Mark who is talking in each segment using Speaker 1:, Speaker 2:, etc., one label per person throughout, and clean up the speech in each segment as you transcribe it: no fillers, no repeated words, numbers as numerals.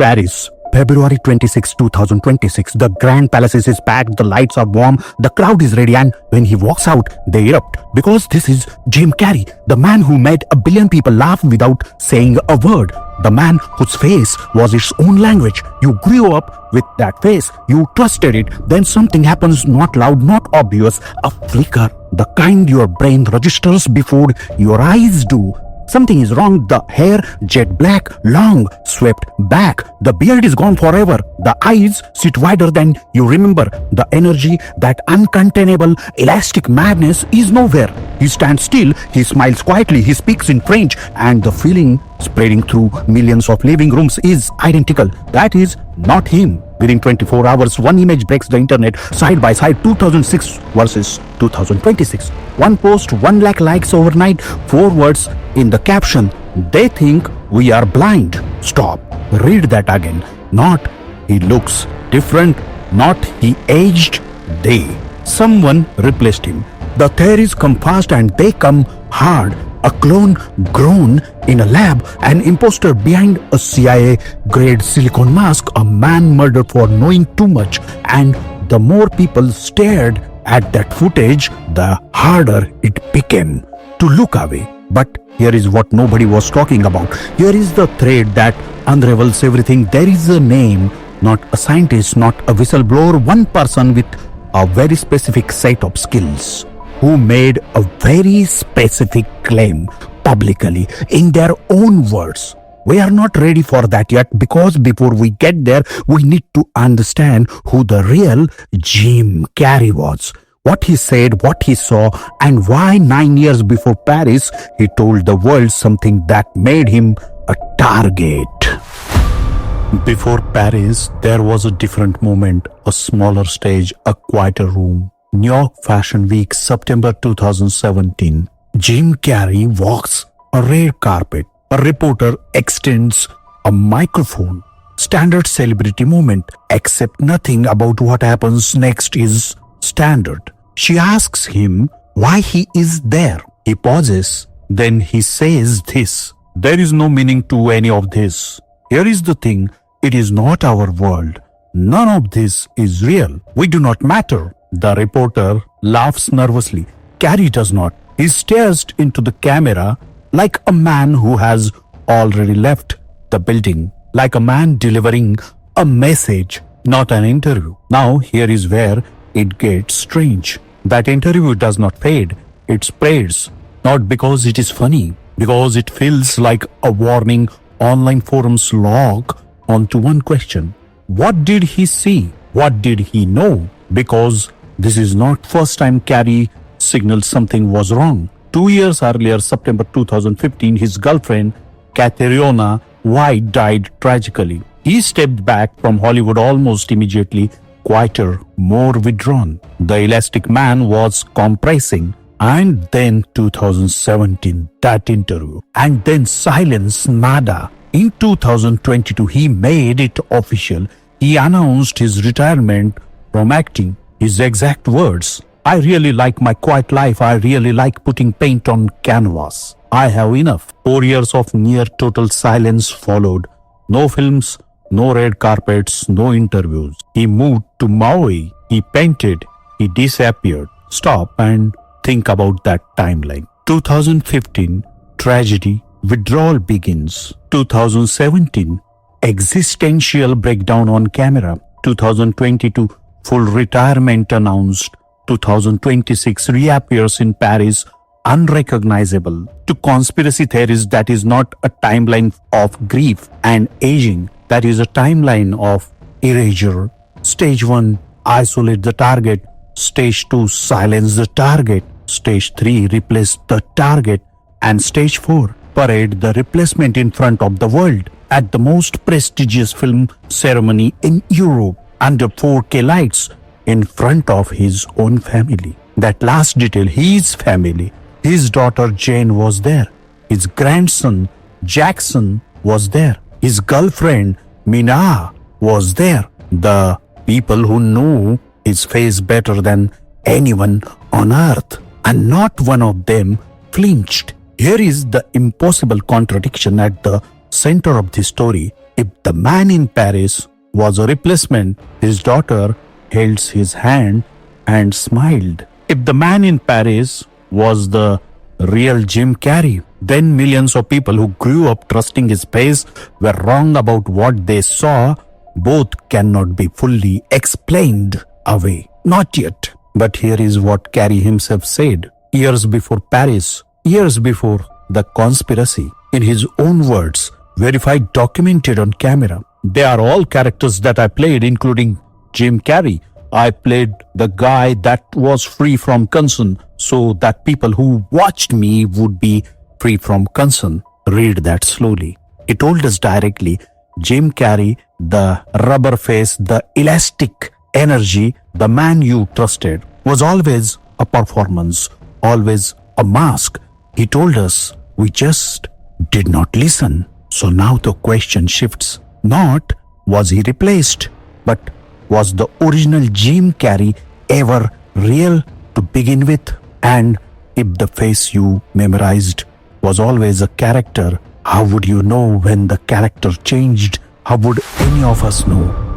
Speaker 1: Paris, February 26, 2026. The Grand Palace is packed, the lights are warm, the crowd is ready, and when he walks out, they erupt. Because this is Jim Carrey, the man who made a billion people laugh without saying a word. The man whose face was its own language. You grew up with that face. You trusted it. Then something happens, not loud, not obvious. A flicker, the kind your brain registers before your eyes do. Something is wrong. The hair jet black, long, swept back. The beard is gone forever. The eyes sit wider than you remember. The energy, that uncontainable, elastic madness is nowhere. He stands still. He smiles quietly. He speaks in French. And the feeling spreading through millions of living rooms is identical. That is not him. Within 24 hours, one image breaks the internet, side by side, 2006 versus 2026. One post, 1 lakh likes overnight, 4 words in the caption. They think we are blind. Stop. Read that again. Not he looks different, not he aged, they. Someone replaced him. The theories come fast and they come hard. A clone grown in a lab, an imposter behind a CIA-grade silicone mask, a man murdered for knowing too much. And the more people stared at that footage, the harder it became to look away. But here is what nobody was talking about. Here is the thread that unravels everything. There is a name, not a scientist, not a whistleblower, one person with a very specific set of skills, who made a very specific claim publicly in their own words. We are not ready for that yet, because before we get there, we need to understand who the real Jim Carrey was, what he said, what he saw, and why 9 years before Paris, he told the world something that made him a target. Before Paris, there was a different moment, a smaller stage, a quieter room. New York Fashion Week, September 2017. Jim Carrey walks a red carpet. A reporter extends a microphone. Standard celebrity moment, except nothing about what happens next is standard. She asks him why he is there. He pauses. Then he says this: there is no meaning to any of this. Here is the thing. It is not our world. None of this is real. We do not matter. The reporter laughs nervously. Carrey does not. He stares into the camera like a man who has already left the building, like a man delivering a message, not an interview. Now here is where it gets strange. That interview does not fade. It spreads, not because it is funny, because it feels like a warning online forums log onto one question. What did he see? What did he know? Because this is not first time Carrey signaled something was wrong. 2 years earlier, September 2015, his girlfriend, Catriona White, died tragically. He stepped back from Hollywood almost immediately, quieter, more withdrawn. The elastic man was compressing. And then 2017, that interview. And then silence, nada. In 2022, he made it official. He announced his retirement from acting. His exact words: I really like my quiet life. I really like putting paint on canvas. I have enough. 4 years of near total silence followed. No films, no red carpets, no interviews. He moved to Maui. He painted. He disappeared. Stop and think about that timeline. 2015, tragedy, withdrawal begins. 2017, existential breakdown on camera. 2022, full retirement announced. 2026 reappears in Paris, unrecognizable. To conspiracy theories, that is not a timeline of grief and aging. That is a timeline of erasure. Stage 1, isolate the target. Stage 2, silence the target. Stage 3, replace the target. And Stage 4, parade the replacement in front of the world at the most prestigious film ceremony in Europe, under 4K lights, in front of his own family. That last detail, his family. His daughter Jane was there. His grandson Jackson was there. His girlfriend Mina was there. The people who knew his face better than anyone on earth. And not one of them flinched. Here is the impossible contradiction at the center of the story. If the man in Paris was a replacement, his daughter held his hand and smiled. If the man in Paris was the real Jim Carrey, then millions of people who grew up trusting his face were wrong about what they saw. Both cannot be fully explained away. Not yet. But here is what Carrey himself said years before Paris, years before the conspiracy. In his own words, verified, documented on camera. They are all characters that I played, including Jim Carrey. I played the guy that was free from concern so that people who watched me would be free from concern. Read that slowly. He told us directly, Jim Carrey, the rubber face, the elastic energy, the man you trusted, was always a performance, always a mask. He told us, we just did not listen. So now the question shifts. Not was he replaced, but was the original Jim Carrey ever real to begin with? And if the face you memorized was always a character, how would you know when the character changed? How would any of us know?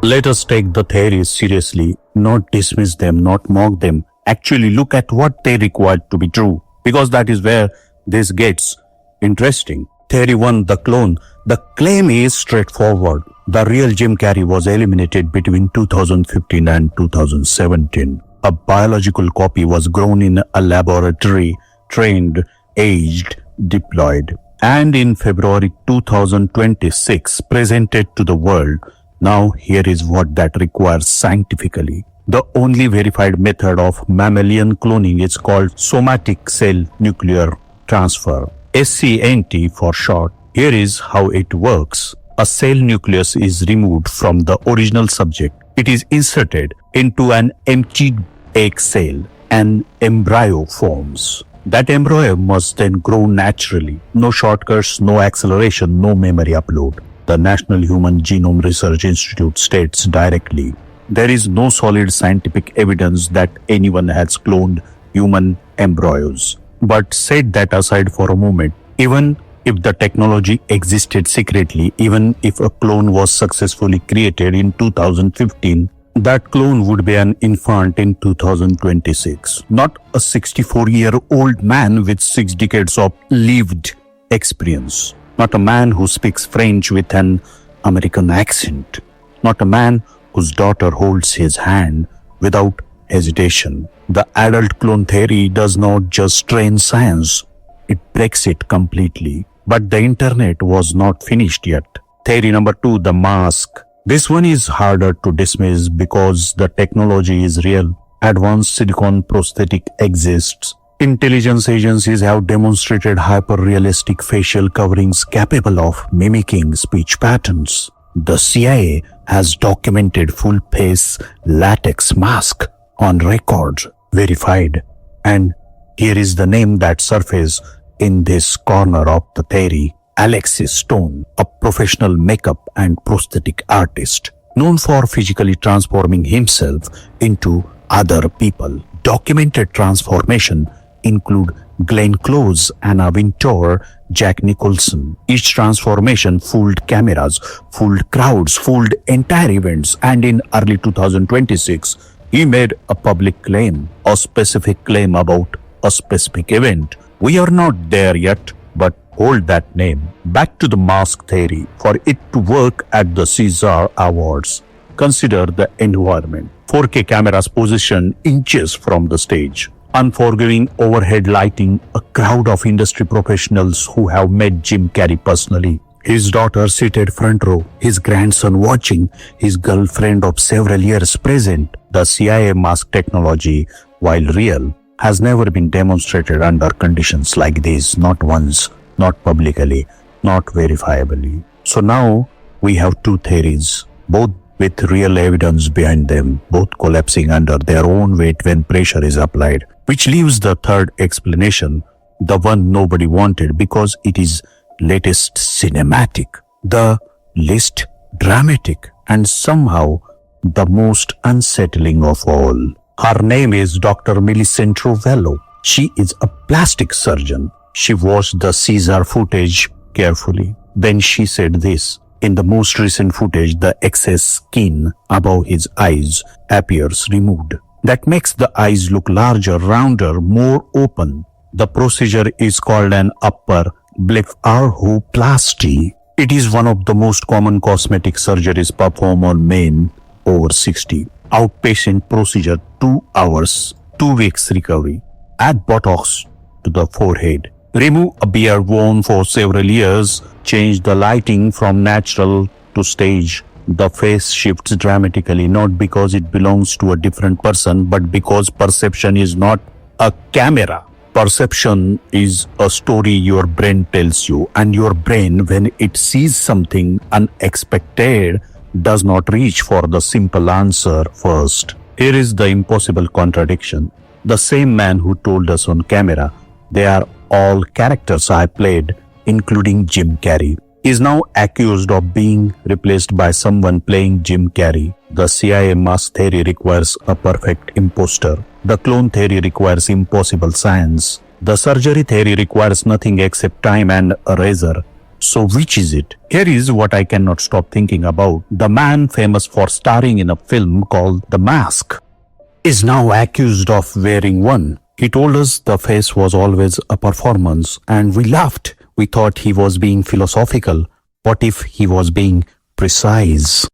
Speaker 1: Let us take the theories seriously, not dismiss them, not mock them. Actually look at what they required to be true, because that is where this gets interesting. Theory 1, the clone. The claim is straightforward. The real Jim Carrey was eliminated between 2015 and 2017. A biological copy was grown in a laboratory, trained, aged, deployed, and in February 2026 presented to the world. Now here is what that requires scientifically. The only verified method of mammalian cloning is called somatic cell nuclear transfer, SCNT for short. Here is how it works. A cell nucleus is removed from the original subject. It is inserted into an empty egg cell. An embryo forms. That embryo must then grow naturally. No shortcuts, no acceleration, no memory upload. The National Human Genome Research Institute states directly, there is no solid scientific evidence that anyone has cloned human embryos. But set that aside for a moment. Even if the technology existed secretly, even if a clone was successfully created in 2015, that clone would be an infant in 2026, not a 64-year-old man with 6 decades of lived experience, not a man who speaks French with an American accent, not a man whose daughter holds his hand without hesitation. The adult clone theory does not just train science, it breaks it completely. But the internet was not finished yet. Theory number 2, the mask. This one is harder to dismiss because the technology is real. Advanced silicone prosthetic exists. Intelligence agencies have demonstrated hyper-realistic facial coverings capable of mimicking speech patterns. The CIA has documented full-face latex mask on record, verified. And here is the name that surfaces in this corner of the theory. Alexis Stone, a professional makeup and prosthetic artist, known for physically transforming himself into other people. Documented transformation include Glenn Close, Anna Ventura, Jack Nicholson. Each transformation fooled cameras, fooled crowds, fooled entire events, and in early 2026, he made a public claim, a specific claim about a specific event. We are not there yet, but hold that name. Back to the mask theory. For it to work at the César Awards, consider the environment. 4K cameras positioned inches from the stage. Unforgiving overhead lighting, a crowd of industry professionals who have met Jim Carrey personally. His daughter seated front row, his grandson watching, his girlfriend of several years present. The CIA mask technology, while real, has never been demonstrated under conditions like these, not once, not publicly, not verifiably. So now we have 2 theories, both with real evidence behind them, both collapsing under their own weight when pressure is applied, which leaves the third explanation, the one nobody wanted because it is latest cinematic, the least dramatic, and somehow the most unsettling of all. Her name is Dr. Millicent Rovello. She is a plastic surgeon. She watched the César footage carefully. Then she said this. In the most recent footage, the excess skin above his eyes appears removed. That makes the eyes look larger, rounder, more open. The procedure is called an upper blepharoplasty. It is one of the most common cosmetic surgeries performed on men over 60. Outpatient procedure, 2 hours, 2 weeks recovery. Add Botox to the forehead. Remove a beard worn for several years. Change the lighting from natural to stage. The face shifts dramatically, not because it belongs to a different person, but because perception is not a camera. Perception is a story your brain tells you, and your brain, when it sees something unexpected, does not reach for the simple answer first. Here is the impossible contradiction. The same man who told us on camera, they are all characters I played, including Jim Carrey, is now accused of being replaced by someone playing Jim Carrey. The CIA mask theory requires a perfect imposter. The clone theory requires impossible science. The surgery theory requires nothing except time and a razor. So which is it? Here is what I cannot stop thinking about. The man famous for starring in a film called The Mask is now accused of wearing one. He told us the face was always a performance, and we laughed. We thought he was being philosophical. What if he was being precise?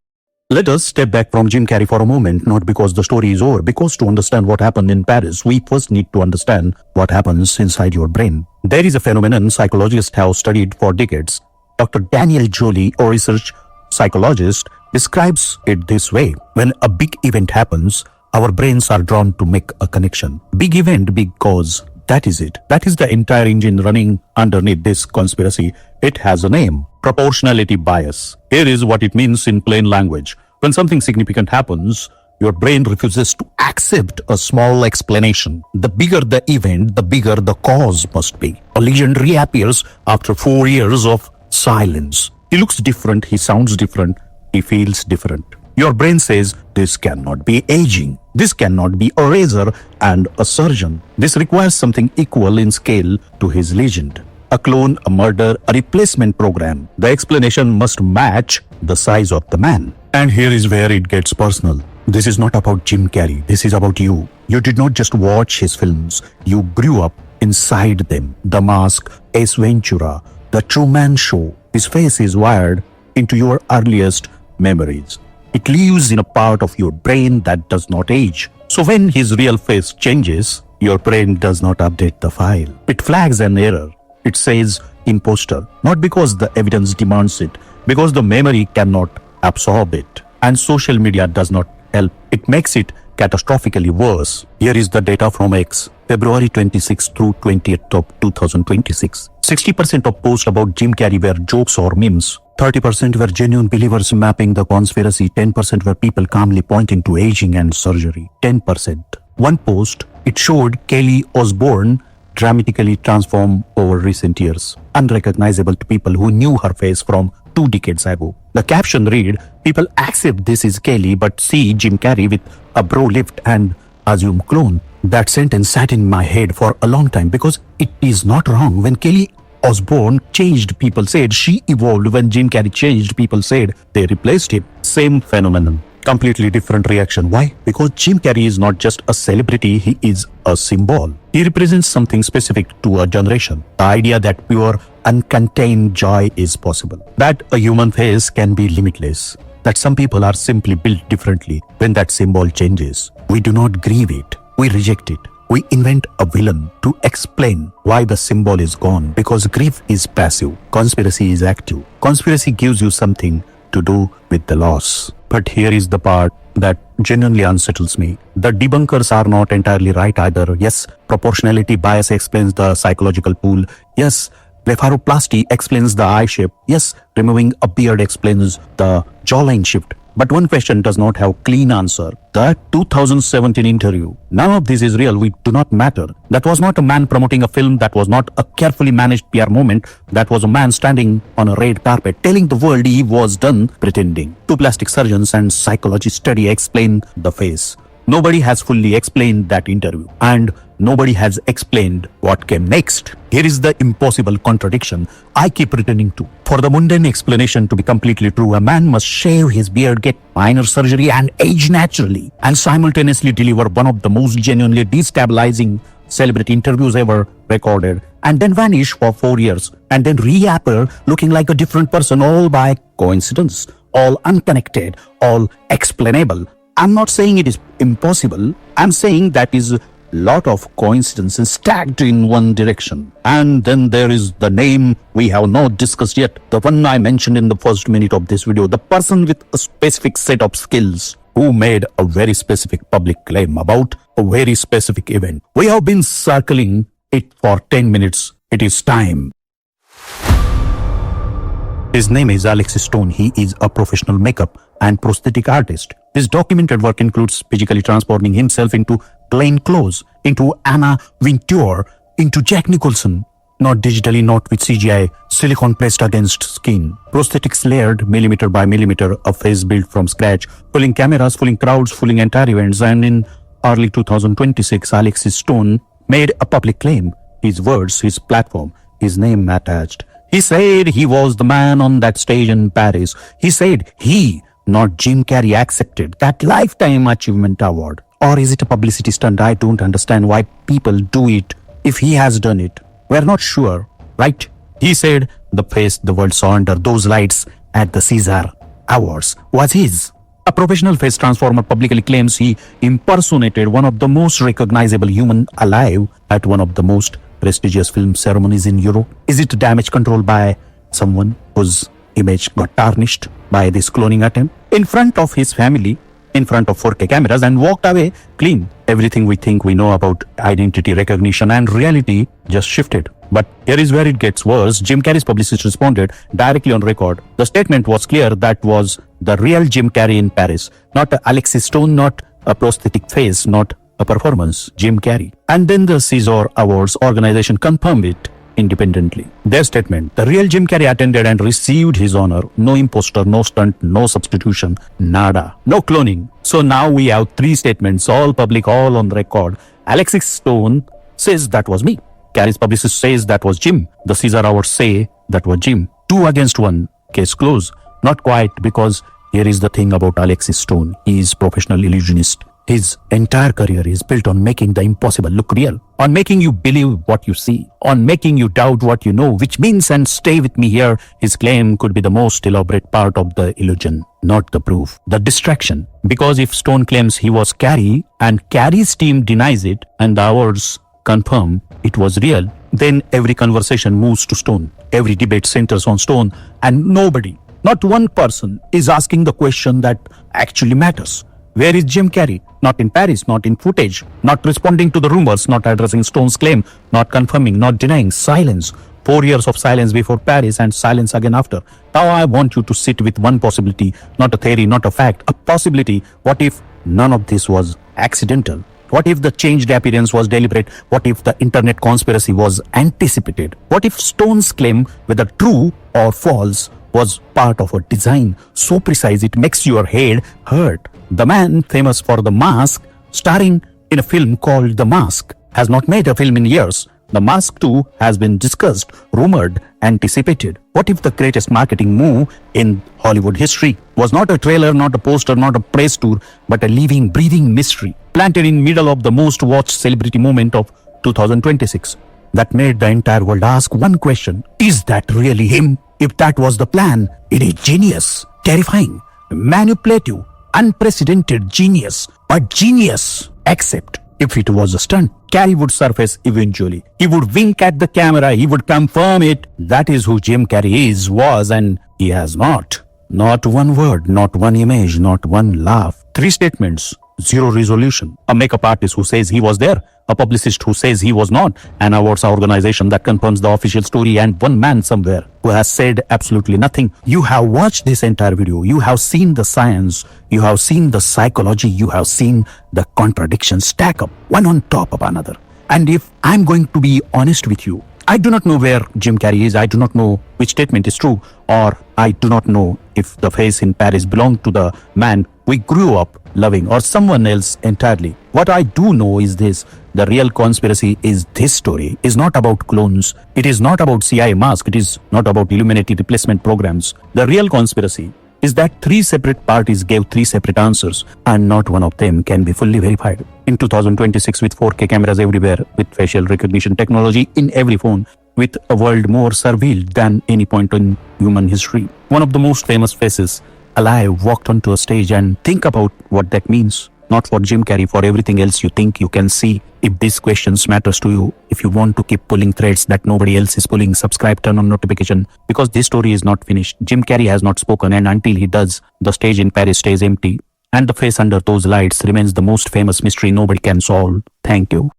Speaker 1: Let us step back from Jim Carrey for a moment, not because the story is over, because to understand what happened in Paris, we first need to understand what happens inside your brain. There is a phenomenon psychologists have studied for decades. Dr. Daniel Jolie, a research psychologist, describes it this way. When a big event happens, our brains are drawn to make a connection. Big event, big cause. That is it. That is the entire engine running underneath this conspiracy. It has a name. Proportionality bias. Here is what it means in plain language. When something significant happens, your brain refuses to accept a small explanation. The bigger the event, the bigger the cause must be. A legend reappears after 4 years of silence. He looks different, he sounds different, he feels different. Your brain says, this cannot be aging. This cannot be a razor and a surgeon. This requires something equal in scale to his legend. A clone, a murder, a replacement program. The explanation must match the size of the man. And here is where it gets personal. This is not about Jim Carrey. This is about you. You did not just watch his films. You grew up inside them. The Mask, Ace Ventura, The Truman Show. His face is wired into your earliest memories. It lives in a part of your brain that does not age. So when his real face changes, your brain does not update the file. It flags an error. It says imposter, not because the evidence demands it, because the memory cannot absorb it. And social media does not help. It makes it catastrophically worse. Here is the data from X, February 26 through 20th of 2026. 60% of posts about Jim Carrey were jokes or memes. 30% were genuine believers mapping the conspiracy. 10% were people calmly pointing to aging and surgery. 10%. One post, it showed Kelly Osbourne dramatically transformed over recent years, unrecognizable to people who knew her face from 2 decades ago. The caption read, people accept this is Kelly but see Jim Carrey with a bro lift and assume clone. That sentence sat in my head for a long time because it is not wrong. When Kelly Osbourne changed, people said she evolved. When Jim Carrey changed, people said they replaced him. Same phenomenon. Completely different reaction. Why? Because Jim Carrey is not just a celebrity, he is a symbol. He represents something specific to a generation. The idea that pure, uncontained joy is possible. That a human face can be limitless. That some people are simply built differently. When that symbol changes, we do not grieve it. We reject it. We invent a villain to explain why the symbol is gone, because grief is passive, conspiracy is active. Conspiracy gives you something to do with the loss. But here is the part that genuinely unsettles me. The debunkers are not entirely right either. Yes, proportionality bias explains the psychological pool. Yes, blepharoplasty explains the eye shape. Yes, removing a beard explains the jawline shift. But one question does not have clean answer. The 2017 interview. None of this is real. We do not matter. That was not a man promoting a film. That was not a carefully managed PR moment. That was a man standing on a red carpet telling the world he was done pretending. 2 plastic surgeons and psychology study explain the face. Nobody has fully explained that interview, and nobody has explained what came next. Here is the impossible contradiction I keep returning to. For the mundane explanation to be completely true, a man must shave his beard, get minor surgery, and age naturally, and simultaneously deliver one of the most genuinely destabilizing celebrity interviews ever recorded, and then vanish for 4 years, and then reappear looking like a different person, all by coincidence, all unconnected, all explainable. I'm not saying it is impossible. I'm saying that is a lot of coincidences stacked in one direction. And then there is the name we have not discussed yet, the one I mentioned in the first minute of this video, the person with a specific set of skills who made a very specific public claim about a very specific event. We have been circling it for 10 minutes. It is time. His name is Alex Stone. He is a professional makeup and prosthetic artist. His documented work includes physically transforming himself into plain clothes, into Anna Ventura, into Jack Nicholson. Not digitally, not with CGI, silicone pressed against skin. Prosthetics layered millimeter by millimeter, a face built from scratch, fooling cameras, fooling crowds, fooling entire events. And in early 2026, Alex Stone made a public claim. His words, his platform, his name attached. He said he was the man on that stage in Paris. He said he, not Jim Carrey, accepted that Lifetime Achievement Award. Or is it a publicity stunt? I don't understand why people do it. If he has done it, we're not sure, right? He said the face the world saw under those lights at the César Awards was his. A professional face transformer publicly claims he impersonated one of the most recognizable human alive at one of the most prestigious film ceremonies in Europe. Is it damage control by someone whose image got tarnished by this cloning attempt? In front of his family, in front of 4K cameras, and walked away clean. Everything we think we know about identity recognition and reality just shifted. But here is where it gets worse. Jim Carrey's publicist responded directly on record. The statement was clear that was the real Jim Carrey in Paris. Not Alex Stone, not a prosthetic face, not a performance, Jim Carrey. And then the César Awards organization confirmed it independently. Their statement, the real Jim Carrey attended and received his honor. No imposter, no stunt, no substitution, nada, no cloning. So now we have 3 statements, all public, all on record. Alex Stone says that was me. Carrey's publicist says that was Jim. The César Awards say that was Jim. 2 against 1, case closed. Not quite, because here is the thing about Alex Stone. He is professional illusionist. His entire career is built on making the impossible look real, on making you believe what you see, on making you doubt what you know, which means, and stay with me here, his claim could be the most elaborate part of the illusion, not the proof, the distraction. Because if Stone claims he was Carrey and Carrey's team denies it and the awards confirm it was real, then every conversation moves to Stone. Every debate centers on Stone, and nobody, not one person, is asking the question that actually matters. Where is Jim Carrey? Not in Paris, not in footage, not responding to the rumors, not addressing Stone's claim, not confirming, not denying. Silence. 4 years of silence before Paris and silence again after. Now I want you to sit with one possibility, not a theory, not a fact, a possibility. What if none of this was accidental? What if the changed appearance was deliberate? What if the internet conspiracy was anticipated? What if Stone's claim, whether true or false, was part of a design so precise it makes your head hurt? The man famous for The Mask, starring in a film called The Mask, has not made a film in years. The Mask 2 has been discussed, rumored, anticipated. What if the greatest marketing move in Hollywood history was not a trailer, not a poster, not a press tour, but a living, breathing mystery planted in middle of the most watched celebrity moment of 2026 that made the entire world ask one question: is that really him? If that was the plan, it is genius, terrifying, manipulative, unprecedented genius, but genius. Except if it was a stunt, Carrey would surface eventually. He would wink at the camera, he would confirm it. That is who Jim Carrey is, was, and he has not. Not one word, not one image, not one laugh. 3 statements, 0 resolution. A makeup artist who says he was there, a publicist who says he was not, an awards organization that confirms the official story, and one man somewhere who has said absolutely nothing. You have watched this entire video. You have seen the science. You have seen the psychology. You have seen the contradictions stack up one on top of another. And if I'm going to be honest with you, I do not know where Jim Carrey is. I do not know which statement is true, or I do not know if the face in Paris belonged to the man we grew up loving or someone else entirely. What I do know is this: the real conspiracy is this story is not about clones. It is not about CIA mask. It is not about Illuminati replacement programs. The real conspiracy is that three separate parties gave three separate answers, and not one of them can be fully verified. In 2026, with 4K cameras everywhere, with facial recognition technology in every phone, with a world more surveilled than any point in human history, one of the most famous faces alive walked onto a stage, and think about what that means. Not for Jim Carrey, for everything else you think you can see. If these questions matters to you, if you want to keep pulling threads that nobody else is pulling, subscribe, turn on notification, because this story is not finished. Jim Carrey has not spoken, and until he does, the stage in Paris stays empty, and the face under those lights remains the most famous mystery nobody can solve. Thank you.